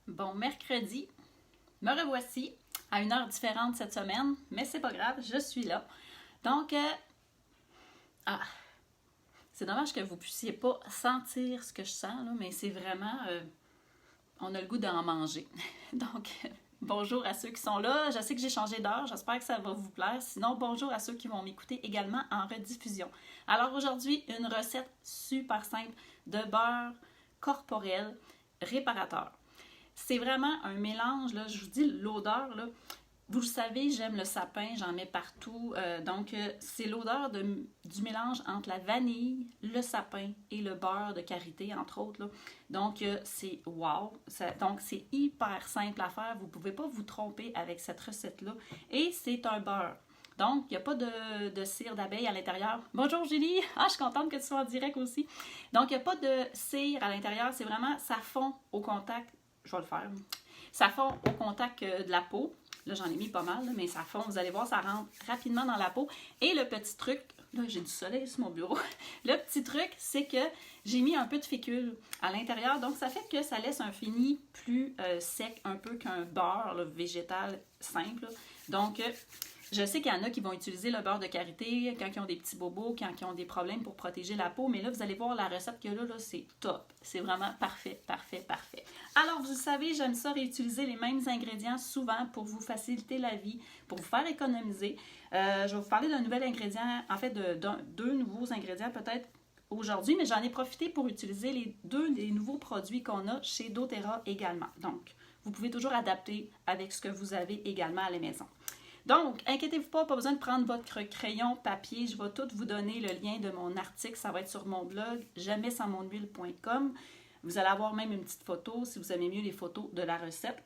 Bon mercredi, me revoici à une heure différente cette semaine, mais c'est pas grave, je suis là. Donc, ah, c'est dommage que vous puissiez pas sentir ce que je sens, là, mais c'est vraiment, on a le goût d'en manger. Donc, bonjour à ceux qui sont là. Je sais que j'ai changé d'heure, j'espère que ça va vous plaire. Sinon, bonjour à ceux qui vont m'écouter également en rediffusion. Alors aujourd'hui, une recette super simple de beurre corporel réparateur. C'est vraiment un mélange, là, je vous dis l'odeur, là. Vous le savez, j'aime le sapin, j'en mets partout. C'est l'odeur du mélange entre la vanille, le sapin et le beurre de karité, entre autres. Là. Donc, c'est wow. Donc, c'est hyper simple à faire. Vous ne pouvez pas vous tromper avec cette recette-là. Et c'est un beurre. Donc, il n'y a pas de cire d'abeille à l'intérieur. Bonjour Julie! Ah, je suis contente que tu sois en direct aussi. Donc, il n'y a pas de cire à l'intérieur. C'est vraiment, ça fond au contact. Je vais le faire. Ça fond au contact de la peau. Là, j'en ai mis pas mal, là, mais ça fond. Vous allez voir, ça rentre rapidement dans la peau. Et le petit truc, là, j'ai du soleil sur mon bureau. Le petit truc, c'est que j'ai mis un peu de fécule à l'intérieur. Donc, ça fait que ça laisse un fini plus sec, un peu qu'un beurre là, végétal simple. Donc, je sais qu'il y en a qui vont utiliser le beurre de karité quand ils ont des petits bobos, quand ils ont des problèmes pour protéger la peau. Mais là, vous allez voir la recette qu'il y a là, c'est top. C'est vraiment parfait, parfait, parfait. Alors, vous le savez, j'aime ça réutiliser les mêmes ingrédients souvent pour vous faciliter la vie, pour vous faire économiser. Je vais vous parler d'un nouvel ingrédient, en fait, deux nouveaux ingrédients peut-être aujourd'hui, mais j'en ai profité pour utiliser les deux des nouveaux produits qu'on a chez doTERRA également. Donc, vous pouvez toujours adapter avec ce que vous avez également à la maison. Donc, inquiétez-vous pas besoin de prendre votre crayon, papier. Je vais tout vous donner le lien de mon article. Ça va être sur mon blog jamaissansmonhuile.com. Vous allez avoir même une petite photo si vous aimez mieux les photos de la recette.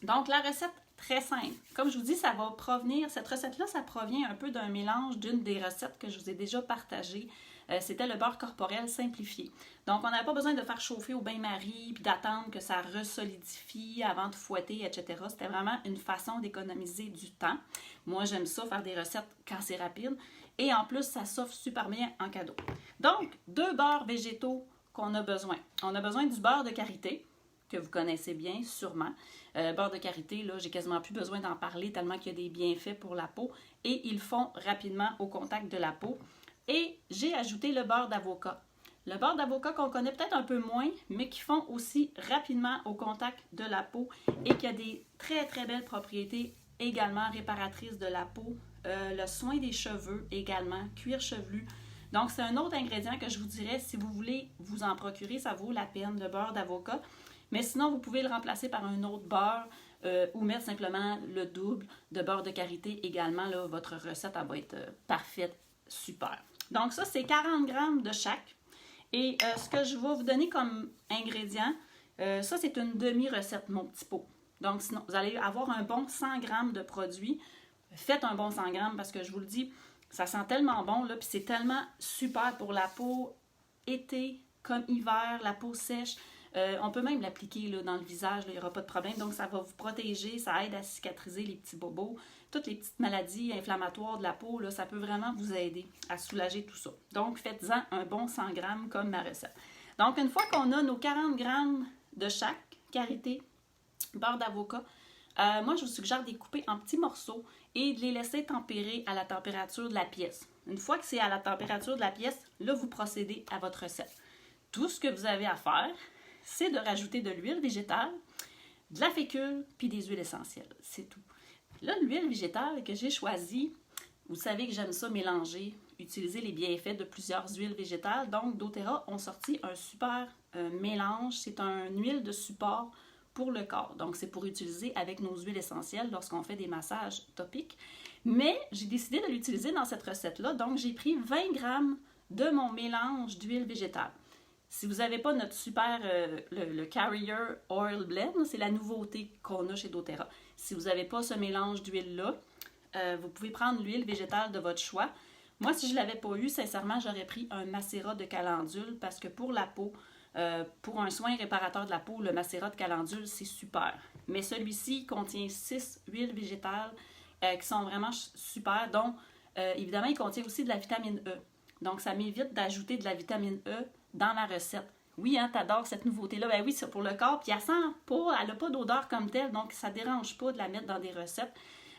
Donc, la recette, très simple. Comme je vous dis, ça va provenir, cette recette-là, ça provient un peu d'un mélange d'une des recettes que je vous ai déjà partagées. C'était le beurre corporel simplifié. Donc, on n'avait pas besoin de faire chauffer au bain-marie puis d'attendre que ça resolidifie avant de fouetter, etc. C'était vraiment une façon d'économiser du temps. Moi, j'aime ça, faire des recettes quand c'est rapide. Et en plus, ça s'offre super bien en cadeau. Donc, deux beurres végétaux qu'on a besoin. On a besoin du beurre de karité, que vous connaissez bien, sûrement. Beurre de karité, là, j'ai quasiment plus besoin d'en parler tellement qu'il y a des bienfaits pour la peau. Et ils font rapidement au contact de la peau. Et j'ai ajouté le beurre d'avocat. Le beurre d'avocat qu'on connaît peut-être un peu moins, mais qui font aussi rapidement au contact de la peau et qui a des très très belles propriétés également réparatrices de la peau. Le soin des cheveux également, cuir chevelu. Donc c'est un autre ingrédient que je vous dirais, si vous voulez vous en procurer, ça vaut la peine, le beurre d'avocat. Mais sinon, vous pouvez le remplacer par un autre beurre ou mettre simplement le double de beurre de karité également. Là, votre recette elle va être parfaite, super. Donc ça, c'est 40 grammes de chaque. Et ce que je vais vous donner comme ingrédient, ça c'est une demi-recette, mon petit pot. Donc sinon, vous allez avoir un bon 100 grammes de produit. Faites un bon 100 grammes parce que je vous le dis, ça sent tellement bon, là, puis c'est tellement super pour la peau, été comme hiver, la peau sèche. On peut même l'appliquer là, dans le visage, là, il n'y aura pas de problème. Donc, ça va vous protéger, ça aide à cicatriser les petits bobos. Toutes les petites maladies inflammatoires de la peau, là, ça peut vraiment vous aider à soulager tout ça. Donc, faites-en un bon 100 grammes comme ma recette. Donc, une fois qu'on a nos 40 grammes de chaque, karité, beurre d'avocat, moi, je vous suggère de les couper en petits morceaux et de les laisser tempérer à la température de la pièce. Une fois que c'est à la température de la pièce, là, vous procédez à votre recette. Tout ce que vous avez à faire, c'est de rajouter de l'huile végétale, de la fécule, puis des huiles essentielles. C'est tout. Là, l'huile végétale que j'ai choisie, vous savez que j'aime ça mélanger, utiliser les bienfaits de plusieurs huiles végétales. Donc, doTERRA ont sorti un super mélange. C'est une huile de support pour le corps. Donc, c'est pour utiliser avec nos huiles essentielles lorsqu'on fait des massages topiques. Mais j'ai décidé de l'utiliser dans cette recette-là. Donc, j'ai pris 20 grammes de mon mélange d'huile végétale. Si vous n'avez pas notre super, le Carrier Oil Blend, c'est la nouveauté qu'on a chez doTERRA. Si vous n'avez pas ce mélange d'huile-là, vous pouvez prendre l'huile végétale de votre choix. Moi, si je ne l'avais pas eu, sincèrement, j'aurais pris un macérat de calendule parce que pour la peau, pour un soin réparateur de la peau, le macérat de calendule, c'est super. Mais celui-ci contient 6 huiles végétales qui sont vraiment super. Donc, évidemment, il contient aussi de la vitamine E. Donc, ça m'évite d'ajouter de la vitamine E dans la recette. Oui, hein, t'adores cette nouveauté-là. Ben oui, c'est pour le corps. Puis elle sent pas, elle n'a pas d'odeur comme telle, donc ça ne dérange pas de la mettre dans des recettes.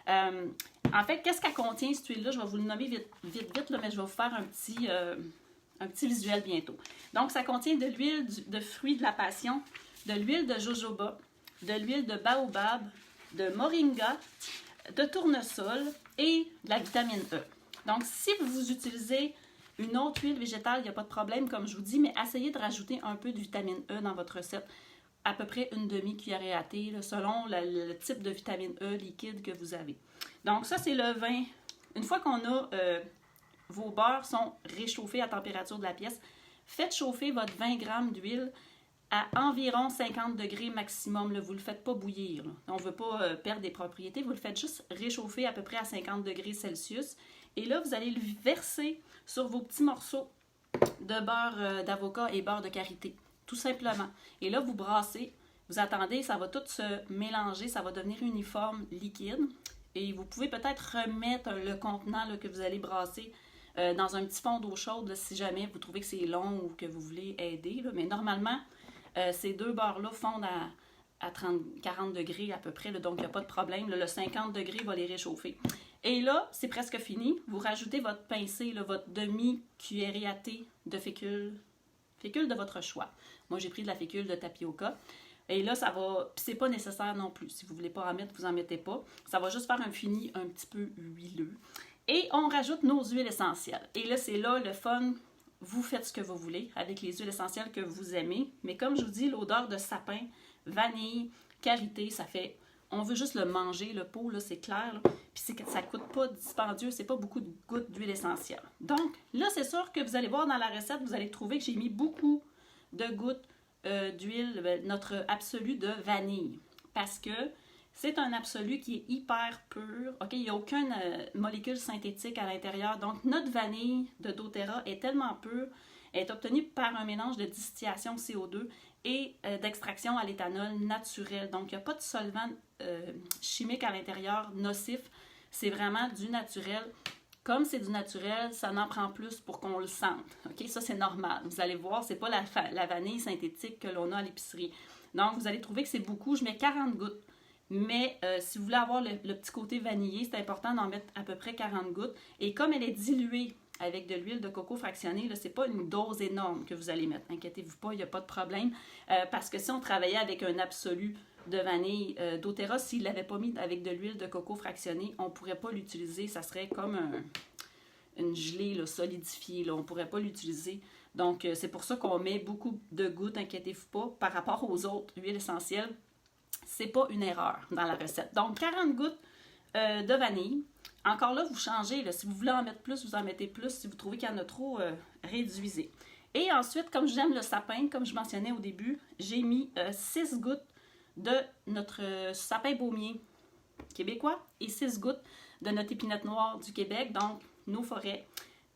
En fait, qu'est-ce qu'elle contient, cette huile-là? Je vais vous le nommer vite, là, mais je vais vous faire un petit visuel bientôt. Donc, ça contient de l'huile de fruits de la passion, de l'huile de jojoba, de l'huile de baobab, de moringa, de tournesol et de la vitamine E. Donc, si vous utilisez une autre huile végétale, il n'y a pas de problème, comme je vous dis, mais essayez de rajouter un peu de vitamine E dans votre recette, à peu près une demi-cuillerée à thé, là, selon le type de vitamine E liquide que vous avez. Donc, ça, c'est le vin. Une fois qu'on a vos beurres sont réchauffés à température de la pièce, faites chauffer votre 20 g d'huile à environ 50 degrés maximum. Là. Vous ne le faites pas bouillir. Là. On ne veut pas perdre des propriétés. Vous le faites juste réchauffer à peu près à 50 degrés Celsius. Et là, vous allez le verser sur vos petits morceaux de beurre d'avocat et beurre de karité. Tout simplement. Et là, vous brassez. Vous attendez, ça va tout se mélanger. Ça va devenir uniforme, liquide. Et vous pouvez peut-être remettre le contenant là, que vous allez brasser dans un petit fond d'eau chaude là, si jamais vous trouvez que c'est long ou que vous voulez aider. Là. Mais normalement, ces deux beurres-là fondent à 40 degrés à peu près, là, donc il n'y a pas de problème. Là, le 50 degrés va les réchauffer. Et là, c'est presque fini. Vous rajoutez votre pincée, là, votre demi-cuillerée à thé de fécule de votre choix. Moi, j'ai pris de la fécule de tapioca. Et là, ça va... Puis c'est pas nécessaire non plus. Si vous ne voulez pas en mettre, vous n'en mettez pas. Ça va juste faire un fini un petit peu huileux. Et on rajoute nos huiles essentielles. Et là, c'est là le fun. Vous faites ce que vous voulez avec les huiles essentielles que vous aimez. Mais comme je vous dis, l'odeur de sapin, vanille, karité, ça fait... On veut juste le manger, le pot, là, c'est clair. Là. Puis ça ne coûte pas dispendieux, c'est pas beaucoup de gouttes d'huile essentielle. Donc, là, c'est sûr que vous allez voir dans la recette, vous allez trouver que j'ai mis beaucoup de gouttes d'huile, notre absolu de vanille. Parce que c'est un absolu qui est hyper pur. OK, il n'y a aucune molécule synthétique à l'intérieur. Donc, notre vanille de doTERRA est tellement pure, elle est obtenue par un mélange de distillation CO2 et d'extraction à l'éthanol naturel. Donc, il n'y a pas de solvant chimique à l'intérieur nocif. C'est vraiment du naturel. Comme c'est du naturel, ça en prend plus pour qu'on le sente. OK? Ça, c'est normal. Vous allez voir, c'est pas la vanille synthétique que l'on a à l'épicerie. Donc, vous allez trouver que c'est beaucoup. Je mets 40 gouttes. Mais si vous voulez avoir le petit côté vanillé, c'est important d'en mettre à peu près 40 gouttes. Et comme elle est diluée avec de l'huile de coco fractionnée, ce n'est pas une dose énorme que vous allez mettre. Inquiétez-vous pas, il n'y a pas de problème. Parce que si on travaillait avec un absolu de vanille doTERRA, s'il ne l'avait pas mis avec de l'huile de coco fractionnée, on ne pourrait pas l'utiliser. Ça serait comme une gelée là, solidifiée. Là. On ne pourrait pas l'utiliser. Donc, c'est pour ça qu'on met beaucoup de gouttes, inquiétez-vous pas, par rapport aux autres huiles essentielles. C'est pas une erreur dans la recette. Donc, 40 gouttes de vanille. Encore là, vous changez. Là. Si vous voulez en mettre plus, vous en mettez plus. Si vous trouvez qu'il y en a trop, réduisez. Et ensuite, comme j'aime le sapin, comme je mentionnais au début, j'ai mis 6 gouttes de notre sapin baumier québécois et 6 gouttes de notre épinette noire du Québec, donc nos forêts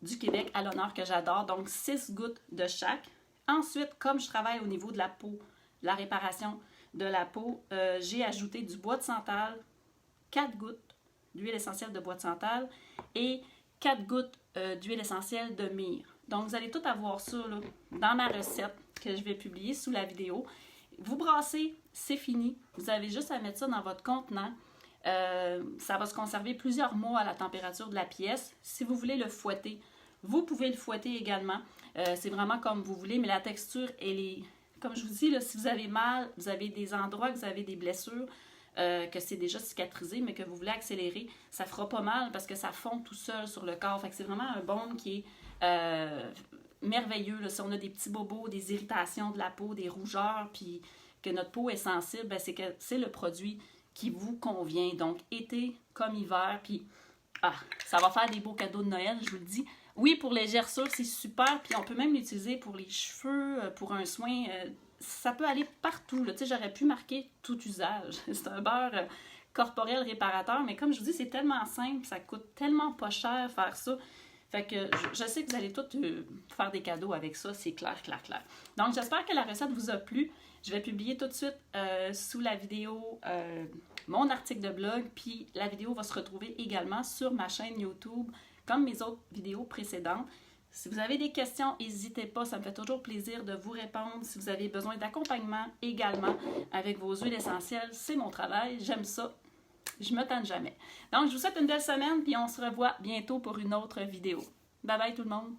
du Québec à l'honneur que j'adore. Donc, 6 gouttes de chaque. Ensuite, comme je travaille au niveau de la peau, la réparation de la peau, j'ai ajouté du bois de santal, 4 gouttes d'huile essentielle de bois de santal et 4 gouttes d'huile essentielle de myrrhe. Donc, vous allez tout avoir ça là, dans ma recette que je vais publier sous la vidéo. Vous brassez, c'est fini. Vous avez juste à mettre ça dans votre contenant. Ça va se conserver plusieurs mois à la température de la pièce. Si vous voulez le fouetter, vous pouvez le fouetter également. C'est vraiment comme vous voulez, mais la texture, elle est... Comme je vous dis, là, si vous avez mal, vous avez des endroits, vous avez des blessures, que c'est déjà cicatrisé, mais que vous voulez accélérer, ça fera pas mal parce que ça fond tout seul sur le corps. Fait que c'est vraiment un baume qui est merveilleux. Là. Si on a des petits bobos, des irritations de la peau, des rougeurs, puis que notre peau est sensible, ben c'est le produit qui vous convient. Donc, été comme hiver, puis ça va faire des beaux cadeaux de Noël, je vous le dis. Oui, pour les gerçures, c'est super, puis on peut même l'utiliser pour les cheveux, pour un soin. Ça peut aller partout. Tu sais, j'aurais pu marquer tout usage. C'est un beurre corporel réparateur, mais comme je vous dis, c'est tellement simple, ça coûte tellement pas cher faire ça. Fait que je sais que vous allez tous faire des cadeaux avec ça, c'est clair, clair, clair. Donc, j'espère que la recette vous a plu. Je vais publier tout de suite sous la vidéo mon article de blog, puis la vidéo va se retrouver également sur ma chaîne YouTube, comme mes autres vidéos précédentes. Si vous avez des questions, n'hésitez pas, ça me fait toujours plaisir de vous répondre. Si vous avez besoin d'accompagnement également avec vos huiles essentielles, c'est mon travail, j'aime ça. Je me tente jamais. Donc, je vous souhaite une belle semaine, puis on se revoit bientôt pour une autre vidéo. Bye bye tout le monde!